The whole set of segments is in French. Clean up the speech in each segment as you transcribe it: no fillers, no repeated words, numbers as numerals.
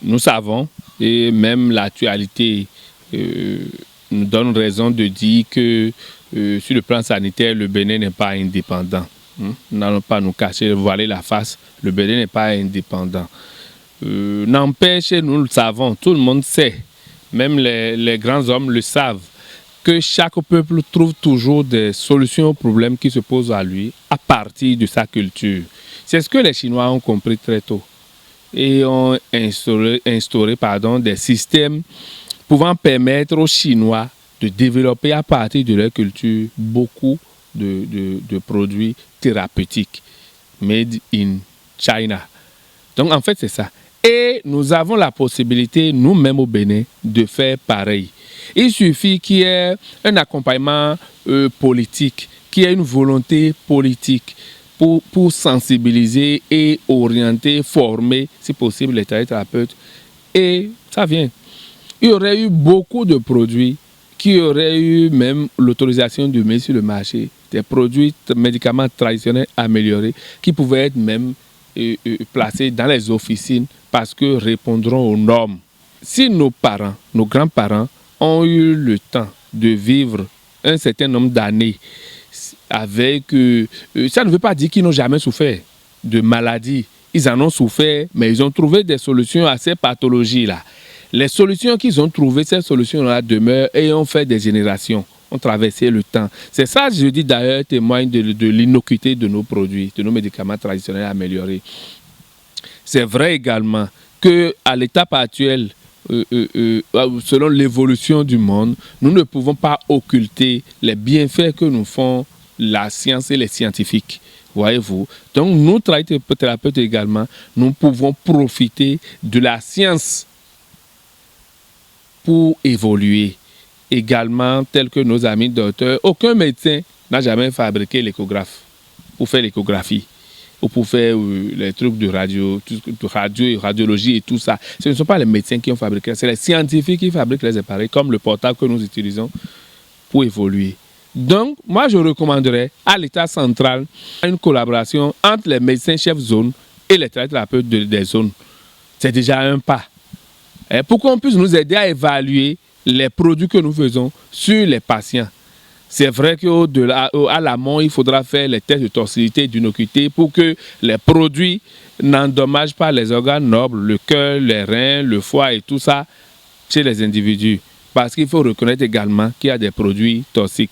Nous savons, et même l'actualité nous donne raison de dire que sur le plan sanitaire, le Bénin n'est pas indépendant. Nous n'allons pas nous cacher, voiler la face, le Bénin n'est pas indépendant. N'empêche, nous le savons, tout le monde sait, même les grands hommes le savent, que chaque peuple trouve toujours des solutions aux problèmes qui se posent à lui à partir de sa culture. C'est ce que les Chinois ont compris très tôt et ont instauré des systèmes pouvant permettre aux Chinois de développer à partir de leur culture beaucoup de produits thérapeutiques made in China. Donc en fait c'est ça. Et nous avons la possibilité nous-mêmes au Bénin de faire pareil. Il suffit qu'il y ait un accompagnement politique, qu'il y ait une volonté politique pour sensibiliser et orienter, former, si possible, les thérapeutes. Et ça vient. Il y aurait eu beaucoup de produits qui auraient eu même l'autorisation de mettre sur le marché, des produits médicaments traditionnels améliorés qui pouvaient être même placés dans les officines parce que répondront aux normes. Si nos parents, nos grands-parents ont eu le temps de vivre un certain nombre d'années avec... ça ne veut pas dire qu'ils n'ont jamais souffert de maladies. Ils en ont souffert, mais ils ont trouvé des solutions à ces pathologies-là. Les solutions qu'ils ont trouvées, ces solutions-là demeurent et ont fait des générations, ont traversé le temps. C'est ça, je dis d'ailleurs, témoigne de l'innocuité de nos produits, de nos médicaments traditionnels améliorés. C'est vrai également qu'à l'étape actuelle, selon l'évolution du monde, nous ne pouvons pas occulter les bienfaits que nous font la science et les scientifiques. Voyez-vous. Donc, nous, thérapeutes également, nous pouvons profiter de la science pour évoluer. Également, tel que nos amis docteurs, aucun médecin n'a jamais fabriqué l'échographe pour faire l'échographie ou pour faire les trucs de radio et radiologie et tout ça. Ce ne sont pas les médecins qui ont fabriqué, c'est les scientifiques qui fabriquent les appareils, comme le portable que nous utilisons pour évoluer. Donc, moi, je recommanderais à l'État central une collaboration entre les médecins chefs zone et les thérapeutes des zones. C'est déjà un pas. Et pour qu'on puisse nous aider à évaluer les produits que nous faisons sur les patients. C'est vrai qu'à l'amont, il faudra faire les tests de toxicité et d'innocuité pour que les produits n'endommagent pas les organes nobles, le cœur, les reins, le foie et tout ça chez les individus. Parce qu'il faut reconnaître également qu'il y a des produits toxiques.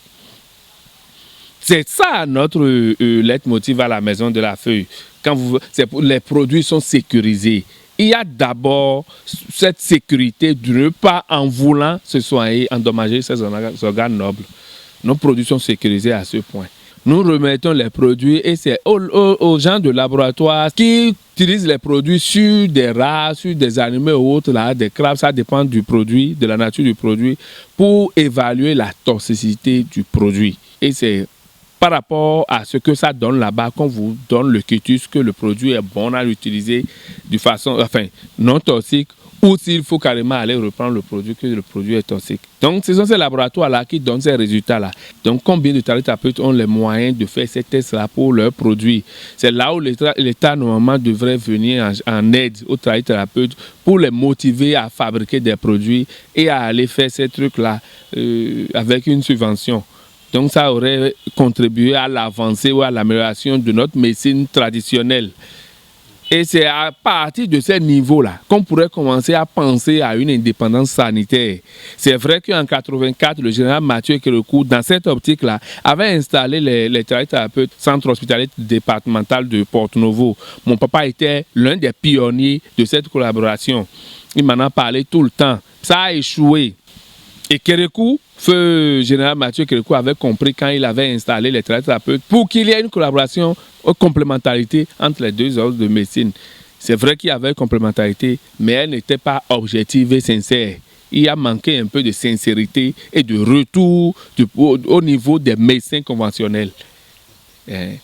C'est ça notre leitmotiv à la Maison de la Feuille. Les produits sont sécurisés. Il y a d'abord cette sécurité de ne pas, en voulant se soigner, endommager ces organes nobles. Nos produits sont sécurisés à ce point. Nous remettons les produits et c'est aux gens de laboratoire qui utilisent les produits sur des rats, sur des animaux ou autres, là, des crabes, ça dépend du produit, de la nature du produit, pour évaluer la toxicité du produit. Et c'est par rapport à ce que ça donne là-bas, qu'on vous donne le quitus que le produit est bon à l'utiliser de façon non toxique, ou s'il faut carrément aller reprendre le produit, que le produit est toxique. Donc, ce sont ces laboratoires-là qui donnent ces résultats-là. Donc, combien de thérapeutes ont les moyens de faire ces tests-là pour leurs produits? C'est là où l'État, normalement, devrait venir en aide aux thérapeutes pour les motiver à fabriquer des produits et à aller faire ces trucs-là avec une subvention. Donc, ça aurait contribué à l'avancée ou à l'amélioration de notre médecine traditionnelle. Et c'est à partir de ces niveaux-là qu'on pourrait commencer à penser à une indépendance sanitaire. C'est vrai qu'en 1984, le général Mathieu Kérékou, dans cette optique-là, avait installé les thérapeutes centre hospitalier départemental de Porto-Novo. Mon papa était l'un des pionniers de cette collaboration. Il m'en a parlé tout le temps. Ça a échoué. Et Kérékou, feu général Mathieu Kérékou, avait compris quand il avait installé les thérapeutes pour qu'il y ait une collaboration, une complémentarité entre les deux ordres de médecine. C'est vrai qu'il y avait une complémentarité, mais elle n'était pas objective et sincère. Il a manqué un peu de sincérité et de retour au niveau des médecins conventionnels.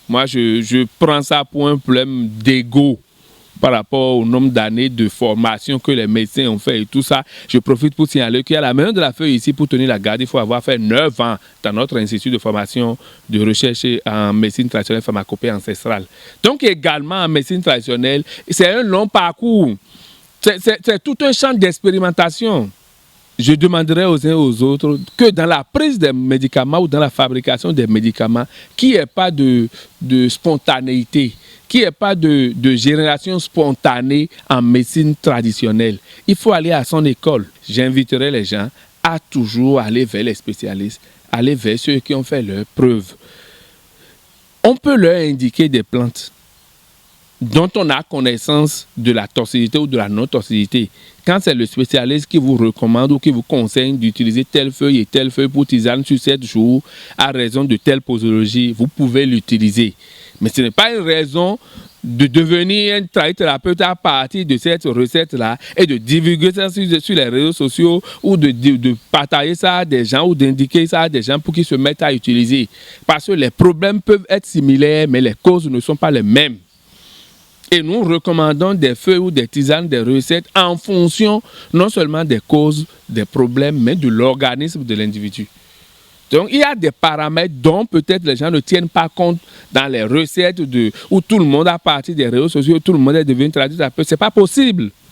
Moi, je prends ça pour un problème d'ego. Par rapport au nombre d'années de formation que les médecins ont fait et tout ça, je profite pour signaler qu'il y a la Maison de la Feuille ici pour tenir la garde. Il faut avoir fait 9 ans dans notre institut de formation de recherche en médecine traditionnelle pharmacopée ancestrale. Donc également en médecine traditionnelle, c'est un long parcours. C'est tout un champ d'expérimentation. Je demanderais aux uns et aux autres que dans la prise des médicaments ou dans la fabrication des médicaments, qu'il n'y ait pas de spontanéité, qu'il n'y ait pas de génération spontanée en médecine traditionnelle. Il faut aller à son école. J'inviterai les gens à toujours aller vers les spécialistes, aller vers ceux qui ont fait leurs preuves. On peut leur indiquer des plantes dont on a connaissance de la toxicité ou de la non-toxicité. Quand c'est le spécialiste qui vous recommande ou qui vous conseille d'utiliser telle feuille et telle feuille pour tisane sur 7 jours à raison de telle posologie, vous pouvez l'utiliser. Mais ce n'est pas une raison de devenir un thérapeute à partir de cette recette-là et de divulguer ça sur les réseaux sociaux ou de partager ça à des gens ou d'indiquer ça à des gens pour qu'ils se mettent à utiliser. Parce que les problèmes peuvent être similaires, mais les causes ne sont pas les mêmes. Et nous recommandons des feuilles ou des tisanes, des recettes en fonction non seulement des causes, des problèmes, mais de l'organisme de l'individu. Donc, il y a des paramètres dont peut-être les gens ne tiennent pas compte dans les recettes où tout le monde, à partir des réseaux sociaux, tout le monde est devenu traducteur. Ce n'est pas possible.